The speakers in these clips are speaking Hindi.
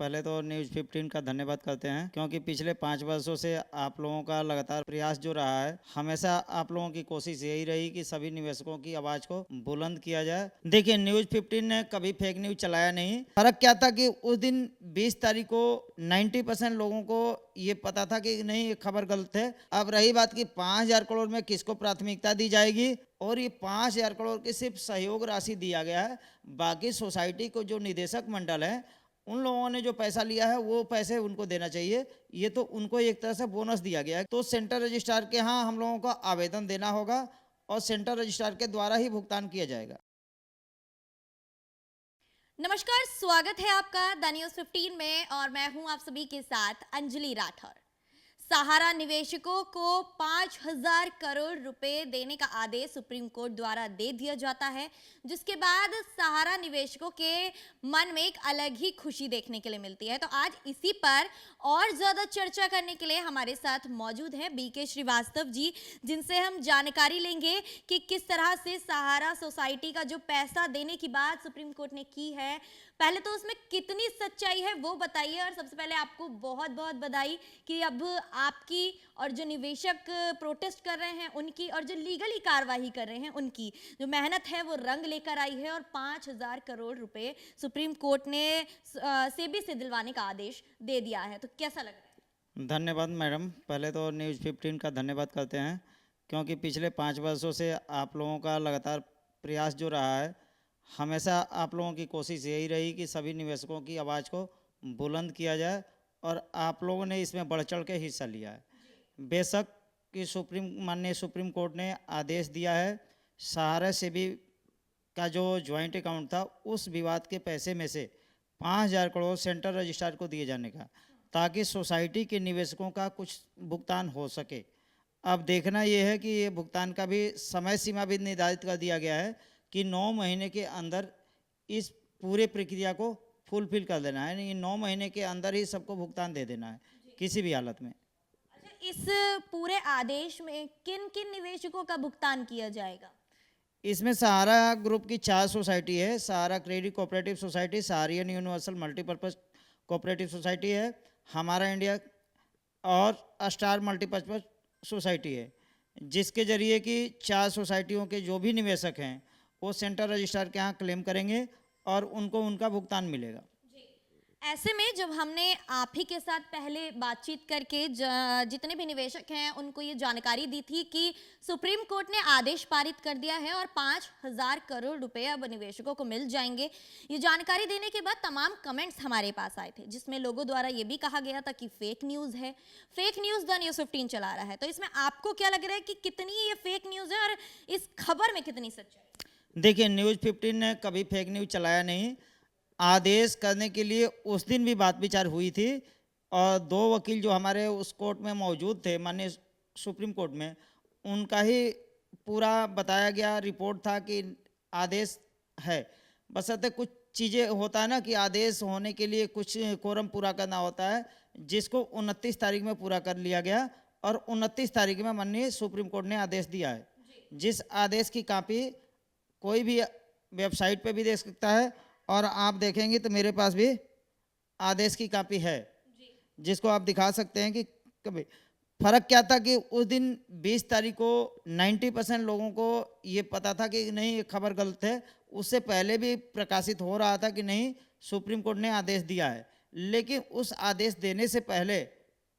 पहले तो न्यूज़ 15 का धन्यवाद करते हैं, क्योंकि पिछले 5 वर्षों से आप लोगों का लगातार प्रयास जो रहा है, हमेशा आप लोगों की कोशिश यही रही कि सभी निवेशकों की आवाज़ को बुलंद किया जाए। देखिए, न्यूज़ 15 ने कभी फेक न्यूज़ चलाया नहीं। फ़र्क क्या था कि उस दिन 20 तारीख को 90% लोगों को ये पता था कि नहीं, ये खबर गलत है। अब रही बात कि 5,000 करोड़ में किसको प्राथमिकता दी जाएगी, और ये 5,000 करोड़ की सिर्फ सहयोग राशि दिया गया है। बाकी सोसाइटी को जो निदेशक मंडल है, उन लोगों ने जो पैसा लिया है वो पैसे उनको देना चाहिए। ये तो उनको एक तरह से बोनस दिया गया है। तो सेंटर रजिस्ट्रार के यहाँ हम लोगों को आवेदन देना होगा और सेंटर रजिस्ट्रार के द्वारा ही भुगतान किया जाएगा। नमस्कार, स्वागत है आपका द न्यूज़ 15 में और मैं हूं आप सभी के साथ अंजलि राठौर। सहारा निवेशकों को 5,000 करोड़ रुपए देने का आदेश सुप्रीम कोर्ट द्वारा दे दिया जाता है, जिसके बाद सहारा निवेशकों के मन में एक अलग ही खुशी देखने के लिए मिलती है। तो आज इसी पर और ज्यादा चर्चा करने के लिए हमारे साथ मौजूद हैं बीके श्रीवास्तव जी, जिनसे हम जानकारी लेंगे कि किस तरह से सहारा सोसाइटी का जो पैसा देने की बात सुप्रीम कोर्ट ने की है, पहले तो उसमें कितनी सच्चाई है वो बताइए। और सबसे पहले आपको बहुत बहुत बधाई कि अब आपकी और जो निवेशक प्रोटेस्ट कर रहे हैं उनकी और जो लीगली कार्रवाई कर रहे हैं उनकी जो मेहनत है वो रंग लेकर आई है और 5,000 करोड़ रुपए सुप्रीम कोर्ट ने सेबी से दिलवाने का आदेश दे दिया है। तो कैसा लग रहा है? धन्यवाद मैडम। पहले तो न्यूज़ 15 का धन्यवाद करते हैं, क्योंकि पिछले 5 वर्षों से आप लोगों का लगातार प्रयास जो रहा है, हमेशा आप लोगों की कोशिश यही रही कि सभी निवेशकों की आवाज़ को बुलंद किया जाए, और आप लोगों ने इसमें बढ़ चढ़ के हिस्सा लिया है। बेशक कि माननीय सुप्रीम कोर्ट ने आदेश दिया है, सहारा सेबी का जो ज्वाइंट अकाउंट था, उस विवाद के पैसे में से 5,000 करोड़ सेंट्रल रजिस्ट्रार को दिए जाने का, ताकि सोसाइटी के निवेशकों का कुछ भुगतान हो सके। अब देखना ये है कि ये भुगतान का भी समय सीमा भी निर्धारित कर दिया गया है कि 9 महीने के अंदर इस पूरे प्रक्रिया को फुलफिल कर देना है। यानी 9 महीने के अंदर ही सबको भुगतान दे देना है, किसी भी हालत में। अच्छा, इस पूरे आदेश में किन किन निवेशकों का भुगतान किया जाएगा? इसमें सहारा ग्रुप की 4 सोसाइटी है। Sahara credit cooperative society, Sahariyan universal multipurpose cooperative society है, हमारा इंडिया और स्टार मल्टीपर्पज़ सोसाइटी है, जिसके जरिए कि 4 सोसाइटियों के जो भी निवेशक हैं वो सेंट्रल रजिस्ट्रार के यहाँ क्लेम करेंगे और उनको उनका भुगतान मिलेगा। ऐसे में जब हमने आप ही के साथ पहले बातचीत करके जितने भी निवेशक हैं उनको ये जानकारी दी थी कि सुप्रीम कोर्ट ने आदेश पारित कर दिया है और 5,000 करोड़ रुपए अब निवेशकों को मिल जाएंगे। ये जानकारी देने के बाद तमाम कमेंट्स हमारे पास आए थे, जिसमें लोगों द्वारा ये भी कहा गया था कि फेक न्यूज़ है, फेक न्यूज़ द न्यूज़ 15 चला रहा है। तो इसमें आपको क्या लग रहा है कि कितनी ये फेक न्यूज़ है और इस खबर में कितनी सच्चाई? देखिए, न्यूज़ 15 ने कभी फेक न्यूज़ चलाया नहीं। आदेश करने के लिए उस दिन भी बात विचार हुई थी, और 2 वकील जो हमारे उस कोर्ट में मौजूद थे, माननीय सुप्रीम कोर्ट में, उनका ही पूरा बताया गया रिपोर्ट था कि आदेश है। बशर्ते कुछ चीज़ें होता है ना कि आदेश होने के लिए कुछ कोरम पूरा करना होता है, जिसको 29 तारीख में पूरा कर लिया गया, और 29 तारीख में माननीय सुप्रीम कोर्ट ने आदेश दिया है। जिस आदेश की कॉपी कोई भी वेबसाइट पे भी देख सकता है, और आप देखेंगे तो मेरे पास भी आदेश की कॉपी है, जिसको आप दिखा सकते हैं कि कभी फ़र्क क्या था कि उस दिन 20 तारीख को 90% लोगों को ये पता था कि नहीं, ये खबर गलत है। उससे पहले भी प्रकाशित हो रहा था कि नहीं, सुप्रीम कोर्ट ने आदेश दिया है। लेकिन उस आदेश देने से पहले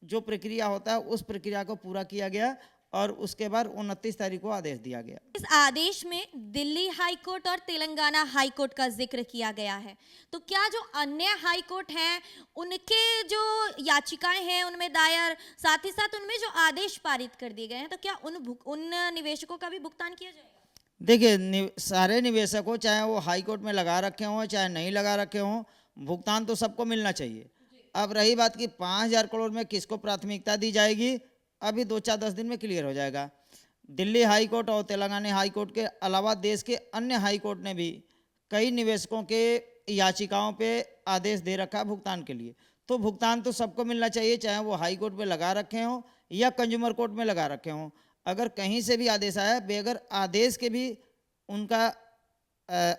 जो प्रक्रिया होता है, उस प्रक्रिया को पूरा किया गया, और उसके बाद 29 तारीख को आदेश दिया गया। इस आदेश में दिल्ली हाई कोर्ट और तेलंगाना हाई कोर्ट का जिक्र किया गया है। तो क्या जो अन्य हाई कोर्ट हैं उनके जो याचिकाएं हैं उनमें दायर, साथ ही साथ उनमें जो आदेश पारित कर दिए गए हैं, तो क्या उन निवेशकों का भी भुगतान किया जाएगा? देखिए, सारे निवेशक हो, चाहे वो हाई कोर्ट में लगा रखे हों चाहे नहीं लगा रखे हों, भुगतान तो सबको मिलना चाहिए। अब रही बात कि 5,000 करोड़ में किसको प्राथमिकता दी जाएगी, अभी 2-4-10 दिन में क्लियर हो जाएगा। दिल्ली हाई कोर्ट और तेलंगाना हाई कोर्ट के अलावा देश के अन्य हाई कोर्ट ने भी कई निवेशकों के याचिकाओं पे आदेश दे रखा भुगतान के लिए। तो भुगतान तो सबको मिलना चाहिए, चाहे वो हाई कोर्ट में लगा रखे हों या कंज्यूमर कोर्ट में लगा रखे हों। अगर कहीं से भी आदेश आया, बेगर आदेश के भी उनका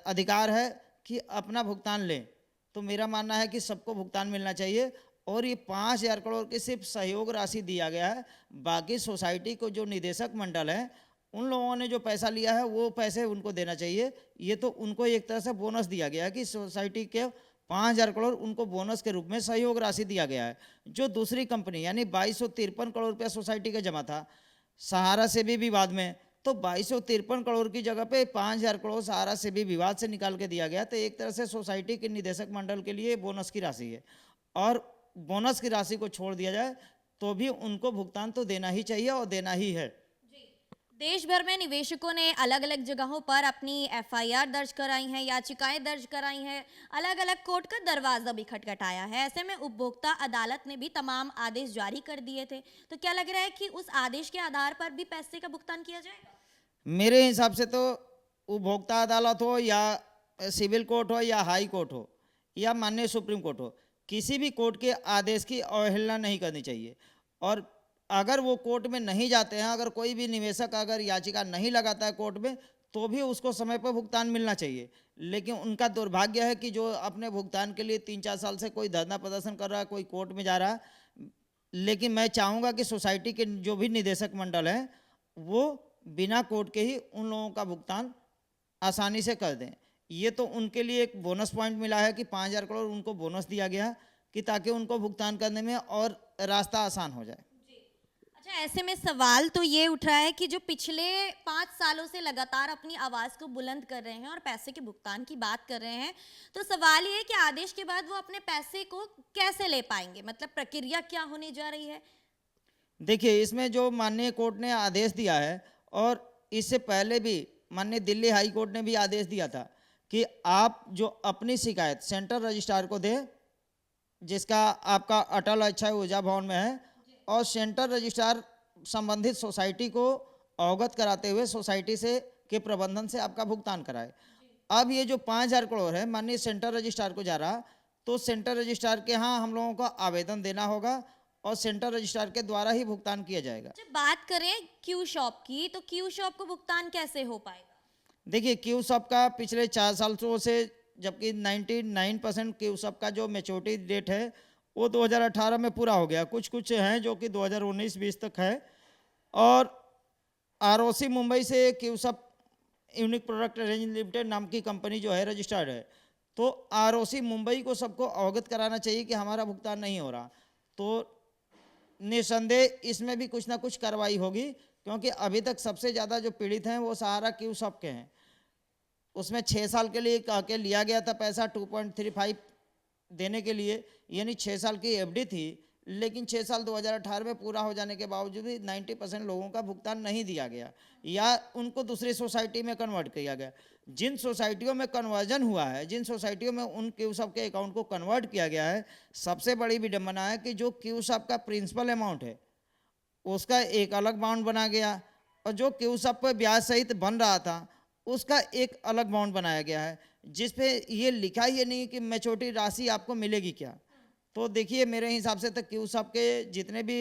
अधिकार है कि अपना भुगतान लें। तो मेरा मानना है कि सबको भुगतान मिलना चाहिए। और ये 5,000 करोड़ की सिर्फ सहयोग राशि दिया गया है, बाकी सोसाइटी को जो निदेशक मंडल है उन लोगों ने जो पैसा लिया है वो पैसे उनको देना चाहिए। ये तो उनको एक तरह से बोनस दिया गया है कि सोसाइटी के 5,000 करोड़ उनको बोनस के रूप में सहयोग राशि दिया गया है। जो दूसरी कंपनी यानी 2253 करोड़ रुपया सोसाइटी का जमा था सहारा से भी विवाद में, तो 2253 करोड़ की जगह पे 5,000 करोड़ सहारा से भी विवाद से निकाल के दिया गया। तो एक तरह से सोसाइटी के निदेशक मंडल के लिए बोनस की राशि है, और बोनस की राशि को छोड़ दिया जाए तो भी उनको भुगतान तो देना ही चाहिए और देना ही है। देश भर में निवेशकों ने अलग अलग जगहों पर अपनी एफआईआर दर्ज कराई हैं, याचिकाएं दर्ज कराई हैं, अलग अलग कोर्ट का दरवाजा भी खटखटाया है। ऐसे में उपभोक्ता अदालत ने भी तमाम आदेश जारी कर दिए थे। तो क्या लग रहा है कि उस आदेश के आधार पर भी पैसे का भुगतान किया जाएगा? मेरे हिसाब से तो उपभोक्ता अदालत हो या सिविल कोर्ट हो या हाई कोर्ट हो या माननीय सुप्रीम कोर्ट हो, किसी भी कोर्ट के आदेश की अवहेलना नहीं करनी चाहिए। और अगर वो कोर्ट में नहीं जाते हैं, अगर कोई भी निवेशक अगर याचिका नहीं लगाता है कोर्ट में, तो भी उसको समय पर भुगतान मिलना चाहिए। लेकिन उनका दुर्भाग्य है कि जो अपने भुगतान के लिए 3-4 साल से कोई धरना प्रदर्शन कर रहा है, कोई कोर्ट में जा रहा है। लेकिन मैं चाहूँगा कि सोसाइटी के जो भी निदेशक मंडल हैं वो बिना कोर्ट के ही उन लोगों का भुगतान आसानी से कर दें। ये तो उनके लिए एक बोनस पॉइंट मिला है कि 5,000 करोड़ उनको बोनस दिया गया है कि ताकि उनको भुगतान करने में और रास्ता आसान हो जाए। अच्छा, ऐसे में सवाल तो ये उठ रहा है कि जो पिछले 5 सालों से लगातार अपनी आवाज़ को बुलंद कर रहे हैं और पैसे के भुगतान की बात कर रहे हैं, तो सवाल ये है कि आदेश के बाद वो अपने पैसे को कैसे ले पाएंगे? मतलब प्रक्रिया क्या होने जा रही है? देखिए, इसमें जो माननीय कोर्ट ने आदेश दिया है, और इससे पहले भी माननीय दिल्ली हाई कोर्ट ने भी आदेश दिया था कि आप जो अपनी शिकायत सेंट्रल रजिस्ट्रार को दें, जिसका आपका अटल अक्षय ऊर्जा भवन में है, और सेंट्रल रजिस्ट्रार संबंधित सोसाइटी को अवगत कराते हुए सोसाइटी से के प्रबंधन से आपका भुगतान कराए। अब ये जो 5,000 करोड़ है माननीय सेंट्रल रजिस्ट्रार को जा रहा, तो सेंट्रल रजिस्ट्रार के यहाँ हम लोगों को आवेदन देना होगा और सेंट्रल रजिस्ट्रार के द्वारा ही भुगतान किया जाएगा। जब बात करें क्यू शॉप की, तो क्यू शॉप को भुगतान कैसे हो पाएगा? देखिए, क्यू सब का पिछले 4 सालों से, जबकि 99% क्यू सब का जो मैच्योरिटी डेट है वो 2018 में पूरा हो गया। कुछ कुछ हैं जो कि 2019-20 तक है। और आरओसी मुंबई से क्यू सब यूनिक प्रोडक्ट रेंज लिमिटेड नाम की कंपनी जो है रजिस्टर्ड है, तो आरओसी मुंबई को सबको अवगत कराना चाहिए कि हमारा भुगतान नहीं हो रहा। तो निसंदेह इसमें भी कुछ ना कुछ कार्रवाई होगी, क्योंकि अभी तक सबसे ज़्यादा जो पीड़ित हैं वो सहारा क्यू सब के हैं। उसमें 6 साल के लिए कह के लिया गया था पैसा 2.35 देने के लिए, यानी 6 साल की एफडी थी। लेकिन 6 साल 2018 में पूरा हो जाने के बावजूद भी 90% लोगों का भुगतान नहीं दिया गया या उनको दूसरी सोसाइटी में कन्वर्ट किया गया। जिन सोसाइटियों में कन्वर्जन हुआ है, जिन सोसाइटियों में उन क्यू सब के अकाउंट को कन्वर्ट किया गया है, सबसे बड़ी विडंबना है कि जो क्यू सब का प्रिंसिपल अमाउंट है उसका एक अलग बाउंड बना गया, और जो क्यू सब पर ब्याज सहित बन रहा था उसका एक अलग बाउंड बनाया गया है, जिस पे ये लिखा ही नहीं कि मैच्योरिटी राशि आपको मिलेगी क्या। तो देखिए, मेरे हिसाब से तो क्यू सब के जितने भी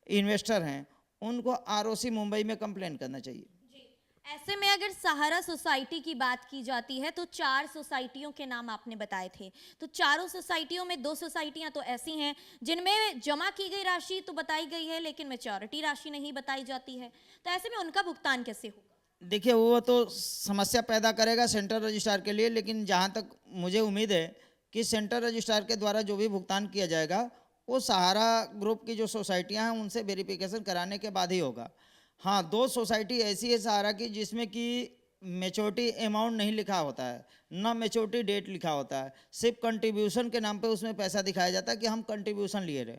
इन्वेस्टर हैं उनको आरओसी मुंबई में कंप्लेन करना चाहिए। ऐसे में अगर सहारा सोसाइटी की बात की जाती है तो 4 सोसाइटियों के नाम आपने बताए थे, तो चारों सोसाइटियों में 2 सोसाइटियां तो ऐसी हैं जिनमें जमा की गई राशि तो बताई गई है लेकिन मैच्योरिटी राशि नहीं बताई जाती है, तो ऐसे में उनका भुगतान कैसे होगा? देखिए, वो तो समस्या पैदा करेगा सेंट्रल रजिस्ट्रार के लिए, लेकिन जहाँ तक मुझे उम्मीद है कि सेंट्रल रजिस्ट्रार के द्वारा जो भी भुगतान किया जाएगा वो सहारा ग्रुप की जो सोसाइटियाँ हैं उनसे वेरिफिकेशन कराने के बाद ही होगा। हाँ, 2 सोसाइटी ऐसी है सहारा की जिसमें कि मैच्योरिटी अमाउंट नहीं लिखा होता है, ना मैच्योरिटी डेट लिखा होता है, सिर्फ कंट्रीब्यूशन के नाम पे उसमें पैसा दिखाया जाता है कि हम कंट्रीब्यूशन लिए रहे।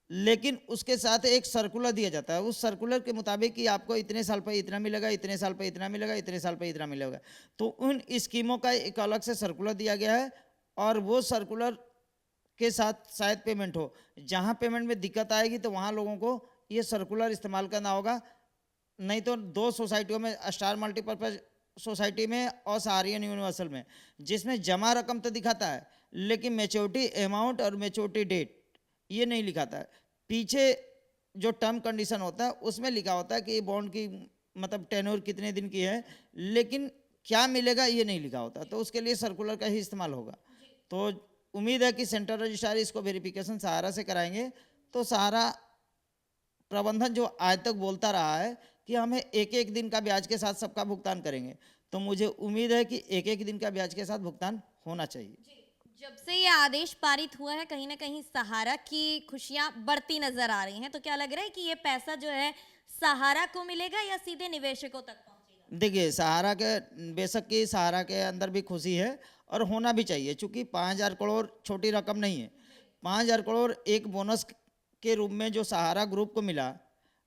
लेकिन उसके साथ एक सर्कुलर दिया जाता है, उस सर्कुलर के मुताबिक कि आपको इतने साल पर इतना मिलेगा, इतने साल पर इतना मिलेगा, इतने साल पर इतना मिलेगा। तो उन स्कीमों का एक अलग से सर्कुलर दिया गया है, और वो सर्कुलर के साथ शायद पेमेंट हो। जहाँ पेमेंट में दिक्कत आएगी तो वहाँ लोगों को ये सर्कुलर इस्तेमाल करना होगा। नहीं तो 2 सोसाइटियों में, स्टार मल्टीपर्पज़ सोसाइटी में और सहारियन यूनिवर्सल में, जिसमें जमा रकम तो दिखाता है लेकिन मैच्योरिटी अमाउंट और मैच्योरिटी डेट ये नहीं लिखाता है। पीछे जो टर्म कंडीशन होता है उसमें लिखा होता है कि ये बॉन्ड की मतलब टेन्योर कितने दिन की है, लेकिन क्या मिलेगा ये नहीं लिखा होता, तो उसके लिए सर्कुलर का ही इस्तेमाल होगा। तो उम्मीद है कि सेंट्रल रजिस्ट्रार इसको वेरिफिकेशन सहारा से कराएंगे, तो सहारा प्रबंधन जो आज तक बोलता रहा है कि हमें एक एक दिन का ब्याज के साथ सबका भुगतान करेंगे, तो मुझे उम्मीद है कि एक एक दिन का ब्याज के साथ भुगतान होना चाहिए। जब से ये आदेश पारित हुआ है कहीं ना कहीं सहारा की खुशियां बढ़ती नजर आ रही हैं, तो क्या लग रहा है कि ये पैसा जो है सहारा को मिलेगा या सीधे निवेशकों तक पहुंचेगा? देखिए, सहारा के बेशक की सहारा के अंदर भी खुशी है और होना भी चाहिए, क्योंकि 5,000 करोड़ छोटी रकम नहीं है। 5,000 करोड़ एक बोनस के रूप में जो सहारा ग्रुप को मिला,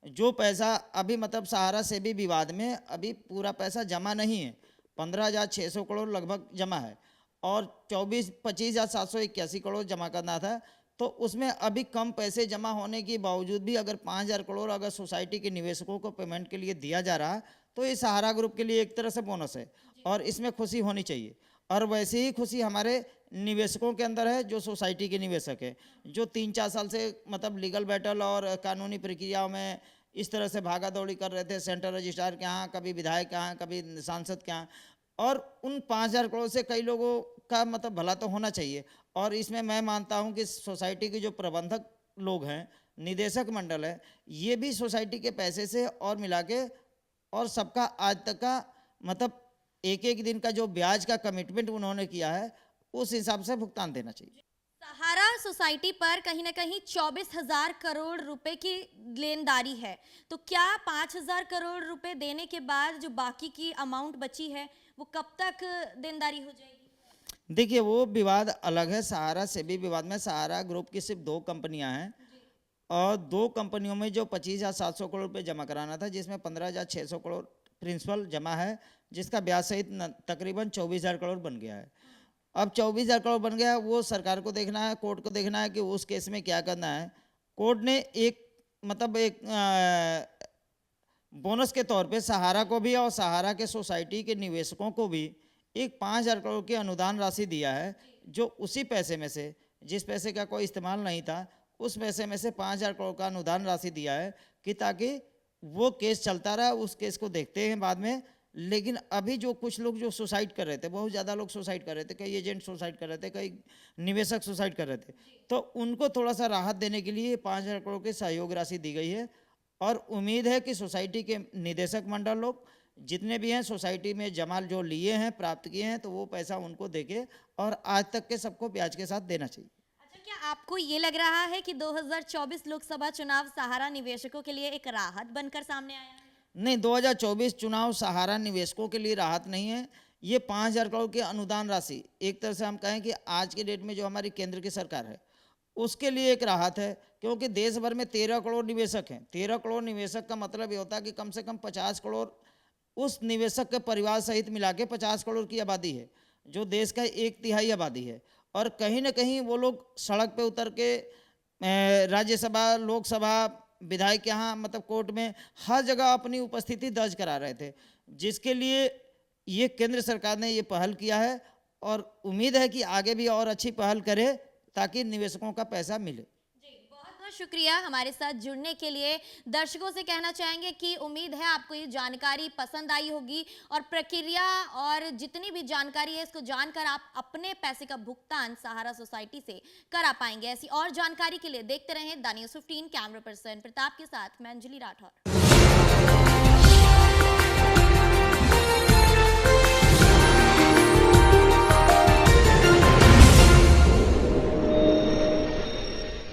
जो पैसा अभी मतलब सहारा से भी विवाद में अभी पूरा पैसा जमा नहीं है, 15,600 करोड़ लगभग जमा है और 25,781 करोड़ जमा करना था। तो उसमें अभी कम पैसे जमा होने के बावजूद भी अगर 5,000 करोड़ अगर सोसाइटी के निवेशकों को पेमेंट के लिए दिया जा रहा, तो ये सहारा ग्रुप के लिए एक तरह से बोनस है और इसमें खुशी होनी चाहिए। और वैसे ही खुशी हमारे निवेशकों के अंदर है, जो सोसाइटी के निवेशक है, जो 3-4 साल से मतलब लीगल बैटल और कानूनी प्रक्रियाओं में इस तरह से भागा दौड़ी कर रहे थे, सेंट्रल रजिस्ट्रार के यहाँ, कभी विधायक के यहाँ, कभी सांसद के यहाँ, और उन 5,000 करोड़ से कई लोगों का मतलब भला तो होना चाहिए। और इसमें मैं मानता हूं कि सोसाइटी के जो प्रबंधक लोग हैं, निदेशक मंडल है, ये भी सोसाइटी के पैसे से और मिला के और सबका आज तक का मतलब एक एक दिन का जो ब्याज का कमिटमेंट उन्होंने किया है, उस हिसाब से भुगतान देना चाहिए। सहारा सोसाइटी पर कहीं ना कहीं 24,000 करोड़ रुपए की लेनदारी है, तो क्या 5,000 करोड़ रुपए देने के बाद जो बाकी की अमाउंट बची है वो कब तक देनदारी हो जाएगी? देखिए, वो विवाद अलग है, सहारा से भी विवाद में सहारा ग्रुप की सिर्फ 2 कंपनियां हैं और 2 कंपनियों में जो 25,700 करोड़ रुपये जमा कराना था, जिसमें 15,600 करोड़ प्रिंसिपल जमा है, जिसका ब्याज सहित तकरीबन 24,000 करोड़ बन गया है। अब 24,000 करोड़ बन गया, वो सरकार को देखना है, कोर्ट को देखना है कि उस केस में क्या करना है। कोर्ट ने एक मतलब एक बोनस के तौर पे सहारा को भी और सहारा के सोसाइटी के निवेशकों को भी एक 5,000 करोड़ की अनुदान राशि दिया है, जो उसी पैसे में से, जिस पैसे का कोई इस्तेमाल नहीं था, उस पैसे में से 5,000 करोड़ का अनुदान राशि दिया है कि ताकि वो केस चलता रहा, उस केस को देखते हैं बाद में। लेकिन अभी जो कुछ लोग जो सुसाइड कर रहे थे, बहुत ज़्यादा लोग सुसाइड कर रहे थे, कई एजेंट सुसाइड कर रहे थे, कई निवेशक सुसाइड कर रहे थे, तो उनको थोड़ा सा राहत देने के लिए 5,000 करोड़ की सहयोग राशि दी गई है। और उम्मीद है कि सोसाइटी के निदेशक मंडल लोग जितने भी हैं सोसाइटी में जमा जो लिए हैं, प्राप्त किए हैं, तो वो पैसा उनको देके और आज तक के सबको ब्याज के साथ देना चाहिए। अच्छा, क्या आपको ये लग रहा है कि 2024 लोकसभा चुनाव सहारा निवेशकों के लिए एक राहत बनकर सामने आया है? नहीं, 2024 चुनाव सहारा निवेशकों के लिए राहत नहीं है। ये 5,000 करोड़ की अनुदान राशि एक तरह से हम कहें कि आज के डेट में जो हमारी केंद्र की सरकार है, उसके लिए एक राहत है, क्योंकि देश भर में 13 करोड़ निवेशक हैं। 13 करोड़ निवेशक का मतलब ये होता है कि कम से कम 50 करोड़ उस निवेशक के परिवार सहित मिला के 50 करोड़ की आबादी है, जो देश का 1/3 आबादी है। और कहीं ना कहीं वो लोग सड़क पे उतर के राज्यसभा, लोकसभा, विधायक के यहाँ मतलब कोर्ट में हर जगह अपनी उपस्थिति दर्ज करा रहे थे, जिसके लिए ये केंद्र सरकार ने ये पहल किया है और उम्मीद है कि आगे भी और अच्छी पहल करे ताकि निवेशकों का पैसा मिले। जी, बहुत बहुत शुक्रिया हमारे साथ जुड़ने के लिए। दर्शकों से कहना चाहेंगे कि उम्मीद है आपको ये जानकारी पसंद आई होगी और प्रक्रिया और जितनी भी जानकारी है इसको जानकर आप अपने पैसे का भुगतान सहारा सोसाइटी से करा पाएंगे। ऐसी और जानकारी के लिए देखते रहें the news 15। Camera person Pratap के साथ मैं अंजलि राठौर।